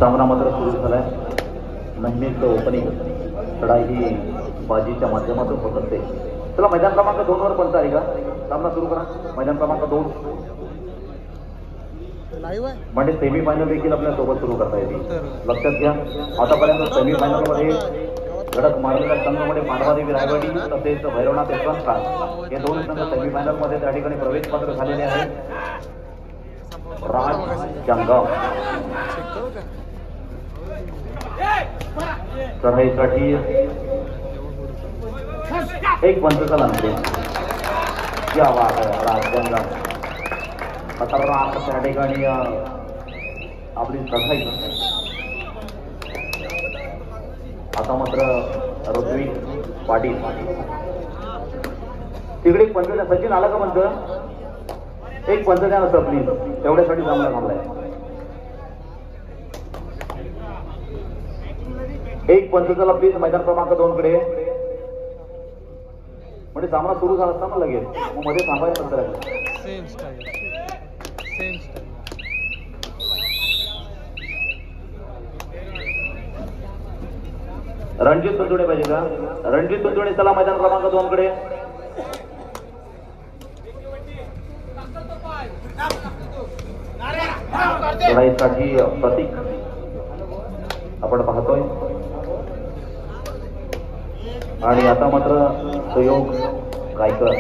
सामना मात्र सुरू झालाय. नेहमीच ओपनिंग लढाई ही बाजीच्या माध्यमातून होत असते. चला मैदान क्रमांक 2 वर पंच आहे का? सामना सुरू करा. मैदान क्रमांक 2 म्हणजे सेमी फायनल देखील आपल्या सोबत सुरू करता येते. लक्षात घ्या, आतापर्यंत सेमी फायनल मध्ये लढत मारलेल्या संघामध्ये पांडवादेवी रायवाडी तसेच भैरवनाथ यशवंतराव हे दोन संघ सेमी फायनल मध्ये त्या ठिकाणी प्रवेश पात्र झालेले आहेत. राज जंगाव चढाईसाठी एक पंचचा लागते. या वाद राज जंगाव खतरनाक त्या ठिकाणी आपली चढाई. आता मात्र ऋत्विक पाटील तिकडे एक पंच द्या. सचिन आला का पंच? एक पंच द्या असं प्लीज, तेवढ्यासाठी सामना थांबलाय. एक पंच चला प्लीज मैदान क्रमांक 2 कडे. म्हणजे सामना सुरू झाला असता ना लगेच मग मध्ये थांबायचं नसतं. रणजित तुंजुडे पाहिजे का? रणजित तुंजुडे चला मैदान क्रमांक 2 कडे. लढाईसाठी प्रतीक आपण पाहतोय. आणि आता मात्र सुयोग गायकर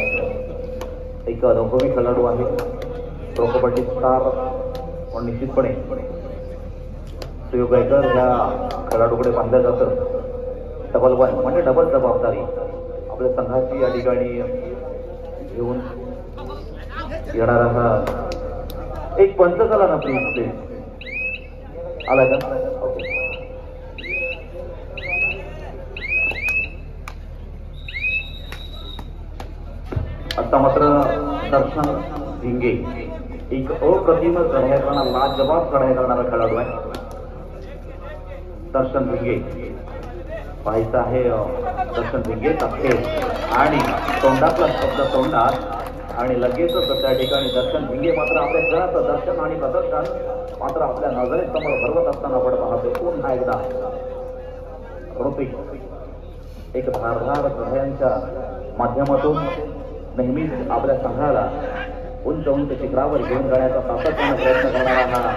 एक अनुभवी खेळाडू आहे. प्रो कबड्डी स्टार पण निश्चितपणे सुयोग गायकर ह्या खेळाडूकडे पाहिलं जातं. डबल 1 म्हणजे डबल जबाबदारी आपल्या संघाची या ठिकाणी घेऊन येणारा हा एक पंच झाला ना प्लीज प्लीज. आला का? ओके. आता मात्र दर्शन भिंगे एक अप्रतिम चढाई करणारा लाजवाब चढाई करणारा खेळाडू आहे. दर्शन भिंगे पाहायचं आहे. दर्शन भिंगे टाकते आणि तोंडातला शब्द तोंडात आणि लगेचच त्या ठिकाणी दर्शन भिंगे मात्र आपल्या खेळाचं दर्शन आणि प्रदर्शन मात्र आपल्या नजरेसमोर भरवत असताना आपण पाहतो. पुन्हा एकदा ऋत्विक एक धारदार चढायांच्या माध्यमातून नेहमीच आपल्या संघाला उंच उंच शिखरावर घेऊन जाण्याचा सातत्याने प्रयत्न करणारा हा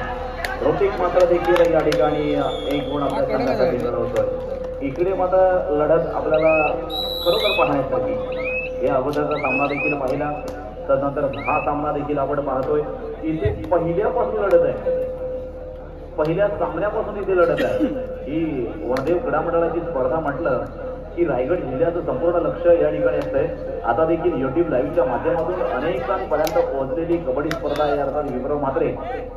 ऋत्विक मात्र देखील या ठिकाणी एक गुण आपल्या संघासाठी मिळवतोय. इकडे मात्र लढत आपल्याला खरोखर पाहण्यासाठी या अगोदरचा सामना देखील पाहिला. त्यानंतर हा सामना देखील आपण पाहतोय. इथे पहिल्यापासून लढत आहे. पहिल्या सामन्यापासून इथे लढत आहे. ही वनदेव क्रीडा मंडळाची स्पर्धा म्हटलं की रायगड जिल्ह्याचं संपूर्ण लक्ष या ठिकाणी असतंय. आता देखील युट्यूब लाईव्हच्या माध्यमातून अनेकांपर्यंत पोहोचलेली कबड्डी स्पर्धा या अर्थात विप्रो म्हात्रे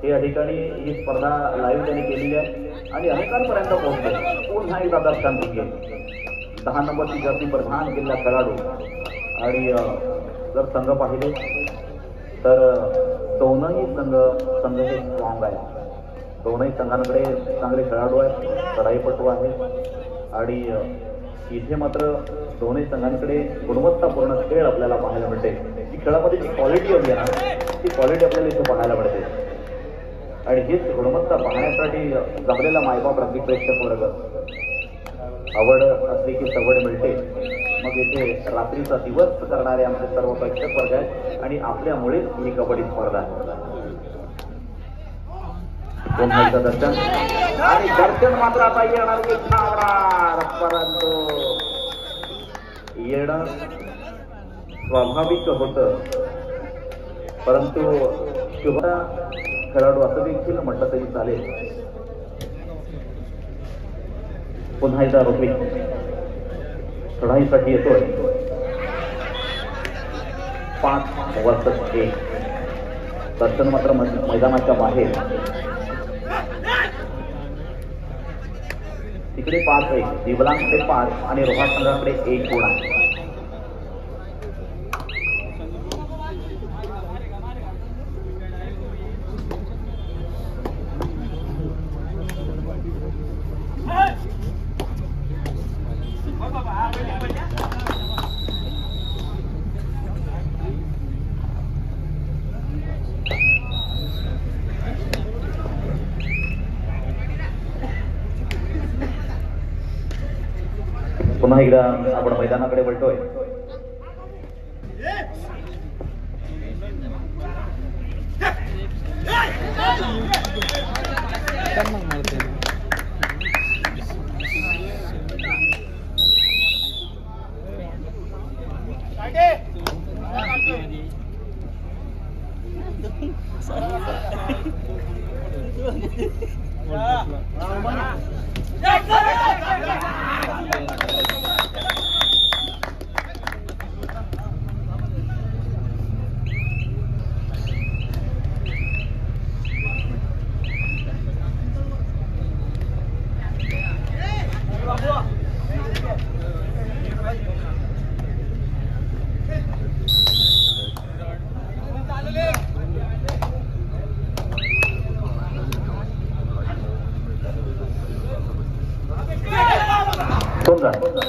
हे या ठिकाणी ही स्पर्धा लाईव्ह त्यांनी केलेली आहे आणि अनेकांपर्यंत पोहोचले. पुन्हा एकदा दर्शन भिंगे 10 नंबरची जर्सी प्रधान केलेला खेळाडू. आणि जर संघ पाहिले तर दोनही संघ हे स्ट्रॉंग आहे. दोनही संघांकडे चांगले खेळाडू आहेत, चढाईपटू आहेत आणि इथे मात्र दोन्ही संघांकडे गुणवत्तापूर्ण खेळ आपल्याला पाहायला मिळते. ही खेळामध्ये जी क्वालिटी हवी आहे ना ती क्वालिटी आपल्याला इथे पाहायला मिळते. आणि हीच गुणवत्ता पाहण्यासाठी जमलेला मायबाप रंगी प्रेक्षक वर्ग. आवड असली की सवड मिळते. मग इथे रात्रीचा दिवस करणारे आमचे सर्व प्रेक्षक वर्ग आहेत आणि आपल्यामुळेच ही कबड्डी स्पर्धा आहे. दर्शन आणि दर्शन मात्र आता येणार की थांबणार, परंतु येणं स्वाभाविक होतं. परंतु शुभ खेळाडू असं देखील म्हटलं तरी चालेल. पुन्हा एकदा ऋत्विक चढाईसाठी येतोय. 5 वर्ष 1 दर्शन मात्र मैदानाच्या बाहेर. तिकडे 5-1 दिवलांकडे 5 आणि रोहाट संघाकडे 1 गुण आहे. पुन्हा एकदा आपण मैदानाकडे वळतोय.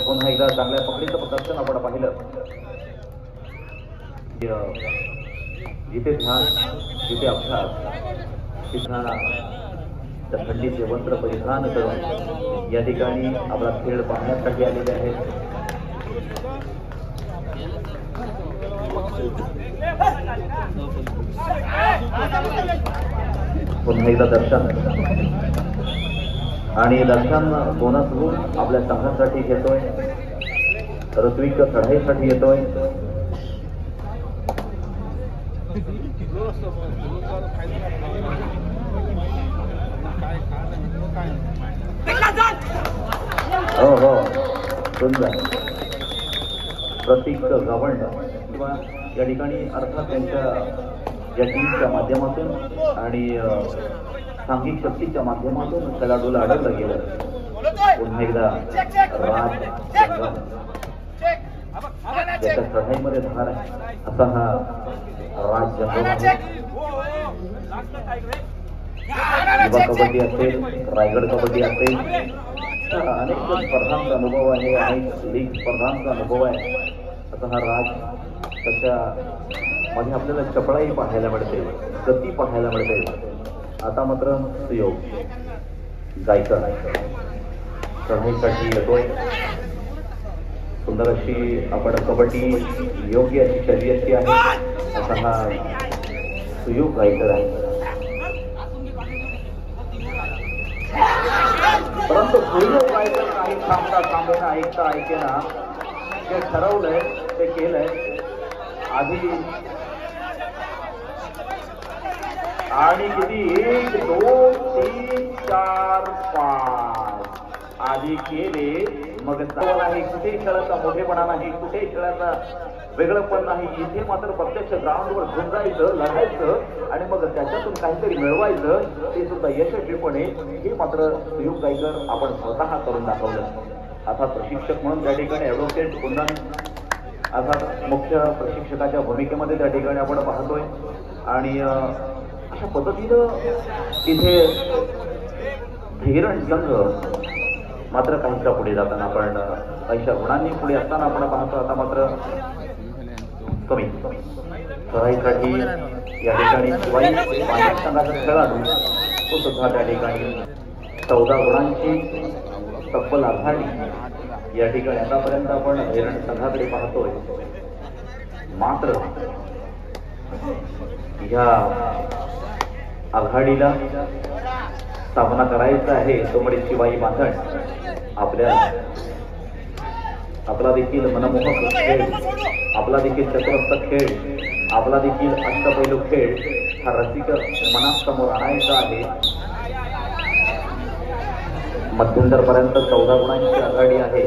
पुन्हा एकदा चांगल्या पकडीचं प्रदर्शन आपण पाहिलं. जिथे ध्यान जिथे अभ्यास तिथं त्या थंडीचे वस्त्र परिधान करून या ठिकाणी आपला खेळ पाहण्यासाठी आलेले आहेत. पुन्हा एकदा दर्शन आणि दर्शन बोनस होऊन आपल्या संघासाठी घेतोय. ऋत्विक चढाईसाठी येतोय. हो हो सुंदर प्रतीक गवंड किंवा या ठिकाणी अर्थात त्यांच्या या टीमच्या माध्यमातून आणि सांघिक शक्तीच्या माध्यमातून खेळाडूला अडवलं गेलं. पुन्हा एकदा राज ज्याच्या चढाईमध्ये धार आहे असा हा राज युवा कबड्डी असेल, रायगड कबड्डी असेल, अनेक स्पर्धांचा अनुभव आहे, अनेक लीग स्पर्धांचा अनुभव आहे असा हा राज. त्याच्यामध्ये आपल्याला चपळाई पाहायला मिळते, गती पाहायला मिळते. आता मात्र सुयोग गायकर चढाईसाठी येतोय. सुंदर अशी आपण कबड्डी योग्य अशी शर्यती आहे असा हा सुयोग गायकर आहे. परंतु सुयोग गायकर काही थांबता थांबेना ऐकता ऐकेना जे ठरवलंय ते केलंय. आधी आणि किती 1 2 3 4 5 आधी केले मग नाही. कुठेही खेळाचा मोठेपणा नाही, कुठेही खेळाचा वेगळंपण नाही. इथे मात्र प्रत्यक्ष ग्राउंडवर झुंजायचं, लढायचं आणि मग त्याच्यातून काहीतरी मिळवायचं, ते सुद्धा यशस्वीपणे. हे मात्र सुयोग गायकर आपण स्वतः करून दाखवलं. आता प्रशिक्षक म्हणून त्या ठिकाणी ॲडव्होकेट कुंदन अर्थात मुख्य प्रशिक्षकाच्या भूमिकेमध्ये त्या ठिकाणी आपण पाहतोय. आणि अशा पद्धतीनं तिथे धीरण संघ मात्र काहीसा पुढे जाताना आपण काहीशा गुणांनी पुढे असताना आपण पाहतो. आता मात्र कमी चढाईसाठी या ठिकाणी शिवाई पाण्यात संघाचा खेळाडू तो सुद्धा त्या ठिकाणी 14 गुणांची तब्बल आघाडी या ठिकाणी आतापर्यंत आपण धीरण संघाकडे पाहतोय. मात्र ह्या आघाडीला सामना करायचा आहे तो म्हणजे शिवाई बांधण. आपला देखील मनमोहक खेळ, आपला देखील चतुरस्र खेळ, आपला देखील अष्टपैलू खेळ हा रसिक मनासमोर आणायचा आहे. मध्यंतरपर्यंत 14 गुणांची आघाडी आहे.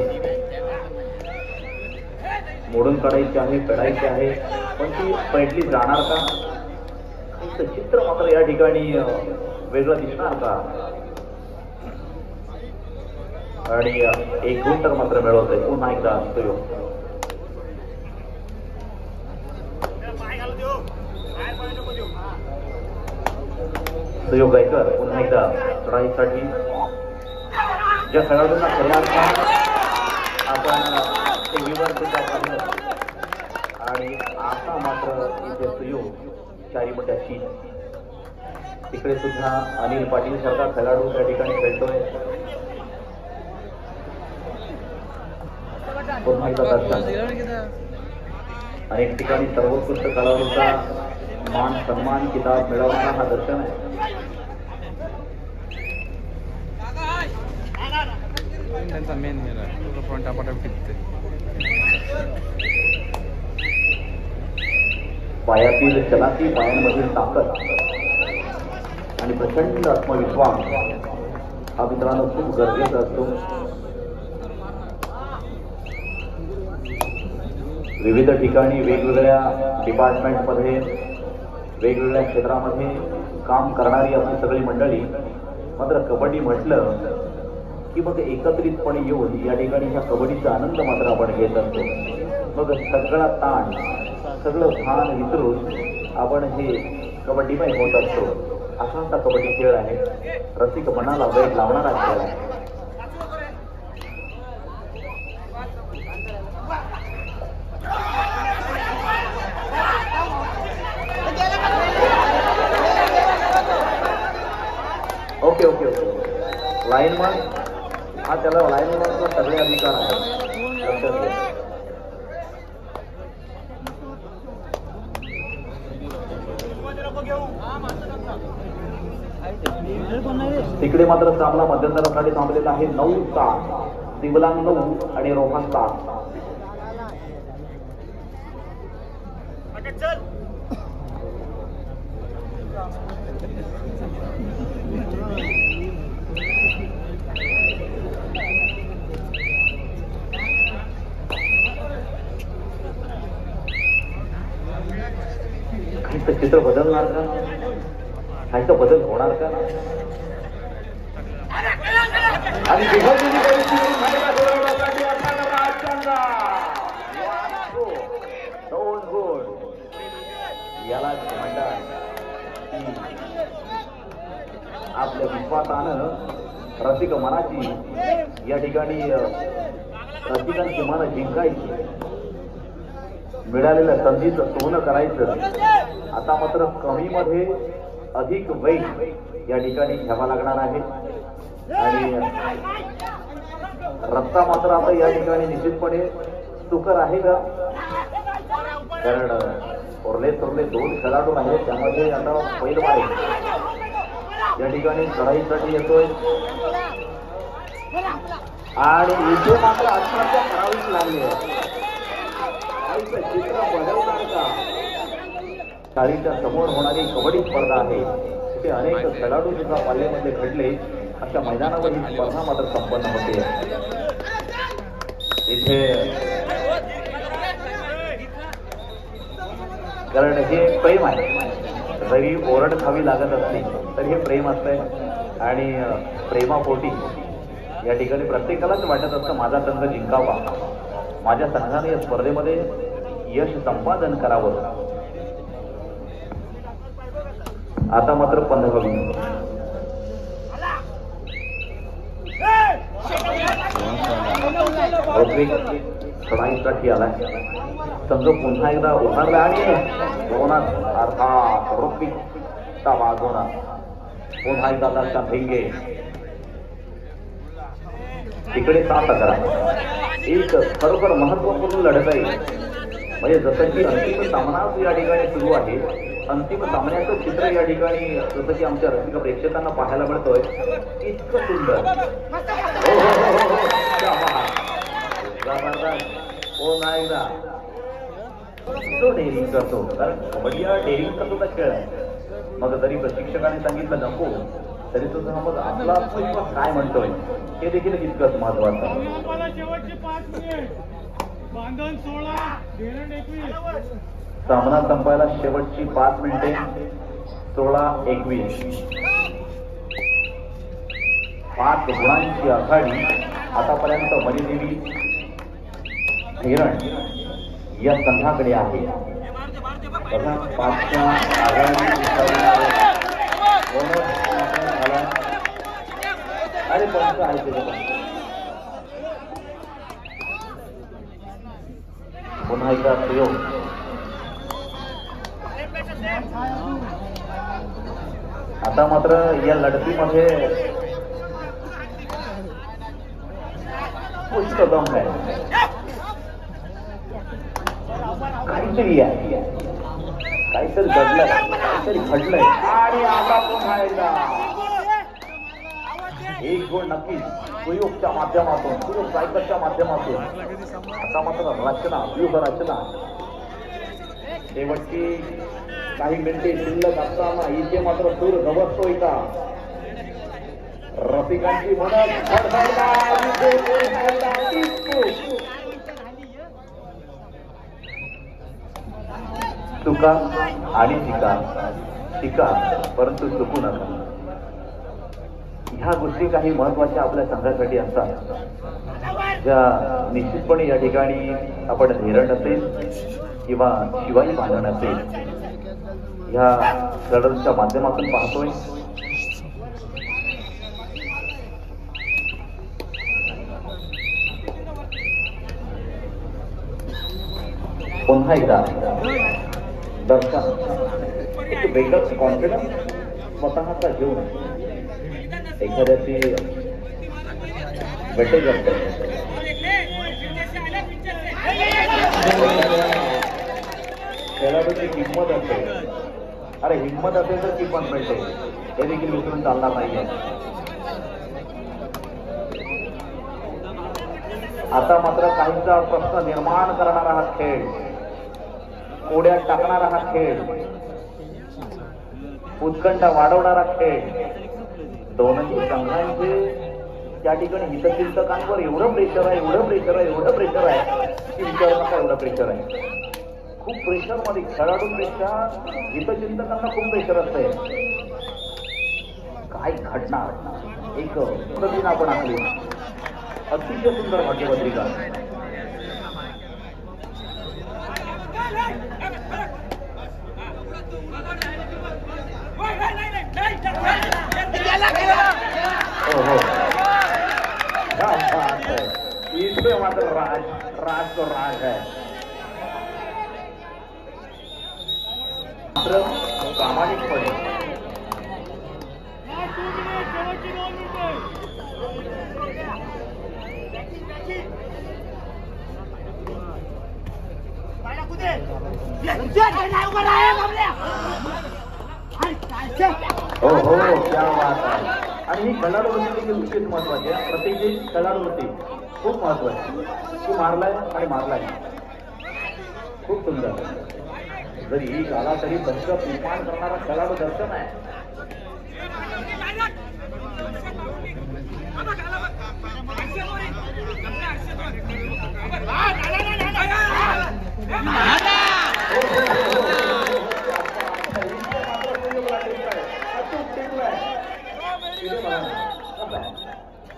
मोडून काढायची आहे, पेढायची आहे, पण ती पेटली जाणार का? चित्र मात्र या ठिकाणी वेगळं दिसणार का? आणि 1 गुण तर मात्र मिळवत आहे. पुन्हा एकदा सुयोग गायकर पुन्हा एकदा चढाईसाठी ज्या खेळाडूंना खऱ्या अर्थात आपण टीव्हीवर सुद्धा पाहिलं. आणि आता मात्र इथे सुयोग चारीमट्याची तिकडे सुद्धा अनिल पाटील सारखा खेळाडू त्या ठिकाणी खेळतोय. पुन्हा एकदा दर्शन. अनेक ठिकाणी सर्वोत्कृष्ट कलावंतांचा मान सन्मान किताब मिळवणारा हा दर्शन आहे. त्यांचा मेन पॉइंट आपण टिकते. पायातील चलाती, पायांमधील ताकद आणि प्रचंड आत्मविश्वास हा मित्रांनो खूप गरजेचा असतो. विविध ठिकाणी वेगवेगळ्या डिपार्टमेंटमध्ये वेगवेगळ्या क्षेत्रामध्ये काम करणारी आपली सगळी मंडळी, मात्र कबड्डी म्हटलं की मग एकत्रितपणे येऊन या ठिकाणी ह्या कबड्डीचा आनंद मात्र आपण घेत असतो. मग सगळा ताण, सगळं भान विसरून आपण हे कबड्डीमय होत असतो. असा हा कबड्डी खेळ आहे. रसिक मनाला वेळ लावणारा खेळ आहे. ओके ओके ओके लाईनमन हा त्याला लाईनमनचा सगळे अधिकार आहे. लक्षात घ्या. तिकडे मात्र सामना मध्यंतरासाठी थांबलेला आहे. 9 तास, दिवलांग 9 आणि रोहन 7. काहीच चित्र बदलणार का? काहीच बदल होणार का? आणि बिघडलेली परिस्थिती याला म्हणतात आपल्या विश्वासानं रसिक मनाची या ठिकाणी रसिकांची मन जिंकायची, मिळालेल्या संधीचं सोनं करायचं. आता मात्र कमीमध्ये अधिक वेग या ठिकाणी घ्यावा लागणार आहे. आणि रस्ता मात्र आता या ठिकाणी निश्चितपणे सुकर आहे का? कारण उरले 2 खेळाडू आहेत. त्यामध्ये आता पैलवान या ठिकाणी चढाईसाठी येतोय आणि इथे मात्र आत्महत्या करावीच लागली आहे. चित्र बदलणार का? शाळेच्या समोर होणारी कबड्डी स्पर्धा आहे. तिथे अनेक खेळाडू सुद्धा पाल्यामध्ये घडले. अशा मैदानावर ही स्पर्धा मात्र संपन्न होते. इथे कारण हे प्रेम आहे. जरी ओरड खावी लागत असली तरी हे प्रेम असतंय. आणि प्रेमापोटी या ठिकाणी प्रत्येकालाच वाटत असतं माझा संघ जिंकावा, माझ्या संघाने या स्पर्धेमध्ये यश संपादन करावं. आता मात्र 15वी चढाईसाठी आलाय. संघ पुन्हा एकदा उभारला आणि दोनात अर्थात ऋत्विकच्या बाजूला पुन्हा एकदा दर्शन भिंगे. तिकडे 7-11 एक खरोखर महत्वपूर्ण लढत आहे. म्हणजे जसं की अंतिम सामना या ठिकाणी सुरू आहे. अंतिम सामन्याचं चित्र या ठिकाणी जसं की आमच्या रसिक प्रेक्षकांना पाहायला मिळतोय. इतकं सुंदर. पुन्हा एकदा तो डेअरिंग करतो. कारण कबड्डी हा डेअरिंगचा सुद्धा खेळ आहे. मग जरी प्रशिक्षकाने सांगितलं नको तरी सुद्धा मग आपला आत्मविश्वास काय म्हणतोय हे देखील तितकंच महत्वाचं आहे. सामना संपायला शेवटची 5 मिनिटे. 16-21 5 गुणांची आघाडी आतापर्यंत मणिदेवी हिरण या संघाकडे आहे. 5च्या आघाडी अरे पंच आहे. पुन्हा एकदा प्रयोग. आता मात्र या लढतीमध्ये पुष्कळ दम आहे. कुठची आहे काहीतरी घडलंय काहीतरी घडलंय आणि आता पुन्हा एकदा एक गोल नक्कीच सुयोगच्या माध्यमातून सुयोग सायकलच्या माध्यमातून आता मात्र रचना व्यूह रचना शेवटची काही मिनिटे शिल्लक असताना इथे मात्र सूर गवसतोय का रसिकांची म्हणत चुका आणि शिका परंतु चुकू नका ह्या गोष्टी काही महत्वाच्या आपल्या संघासाठी असतात ज्या निश्चितपणे या ठिकाणी आपण धीरण असेल किंवा शिवाजी बांधण असेल ह्या कडरच्या माध्यमातून पाहतोय पुन्हा एकदा दर्शन एक वेगळंच कॉन्फिडन्स स्वतःचा घेऊन एखाद्याची वेटेज असते खेळाडूची किंमत असते अरे हिंमत असेल तर किंमत मिळते हे देखील विसरून चालणार नाहीये आता मात्र काहींचा प्रश्न निर्माण करणारा हा खेळ कोड्यात टाकणारा हा खेळ उत्कंठा वाढवणारा खेळ दोन्ही संघांचे त्या ठिकाणी हितचिंतकांवर एवढं प्रेशर आहे की विचारू नका एवढं प्रेशर आहे खूप प्रेशर मध्ये खेळाडूंपेक्षा हितचिंतकांना खूप प्रेशर असते काय घडणार एक प्रतिमा आपण आखली अतिशय सुंदर भाग्यपत्रिका इसमें मात्र राज तो राज है मात्र प्रामाणिकपणे हो क्या बात आहे आणि ही खेळाडूवृत्ती देखील विशेष महत्वाची आहे प्रत्येक खेळाडूवृत्ती खूप महत्वाची की मारलाय खूप सुंदर जरी ही आला तरी दहशत निर्माण करणारा खेळाडू दर्शन आहे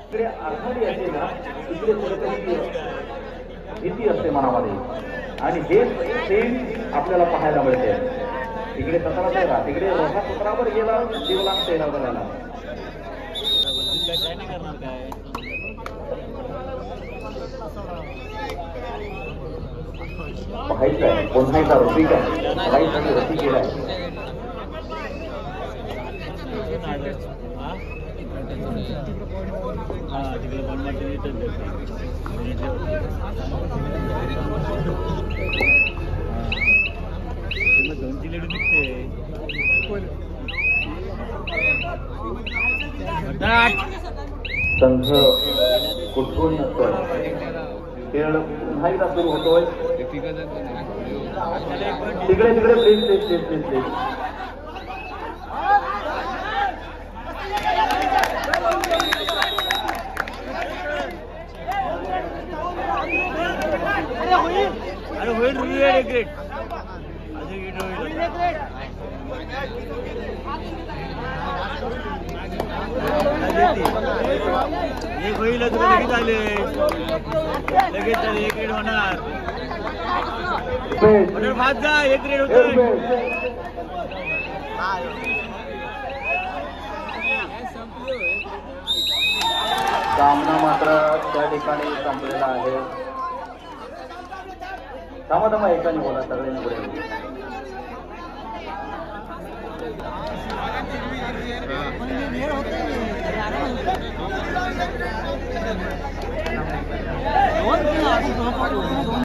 इकडे आघाडी असेल ना इकडे कुठेतरी भीती असते मनामध्ये आणि हे सेम आपल्याला पाहायला मिळते इकडे सतरा चेहरा तिकडे रोहा पुत्रावर गेला जीवला चेहरा बनायला पाहायचं आहे पुन्हा एकदा रसिक आहे पाहायसाठी रसिक केलाय संघ कुठून नसतोय खेळ पुन्हा एकदा सुरू होतोय तिकडे प्लीज होईल एक होईल लगेच आले लगेच एक रेड होणार भात जा एक रेड होतोय सामना मात्र त्या ठिकाणी संपलेला आहे थांबा एकाने बोला सगळ्यांनी पुढे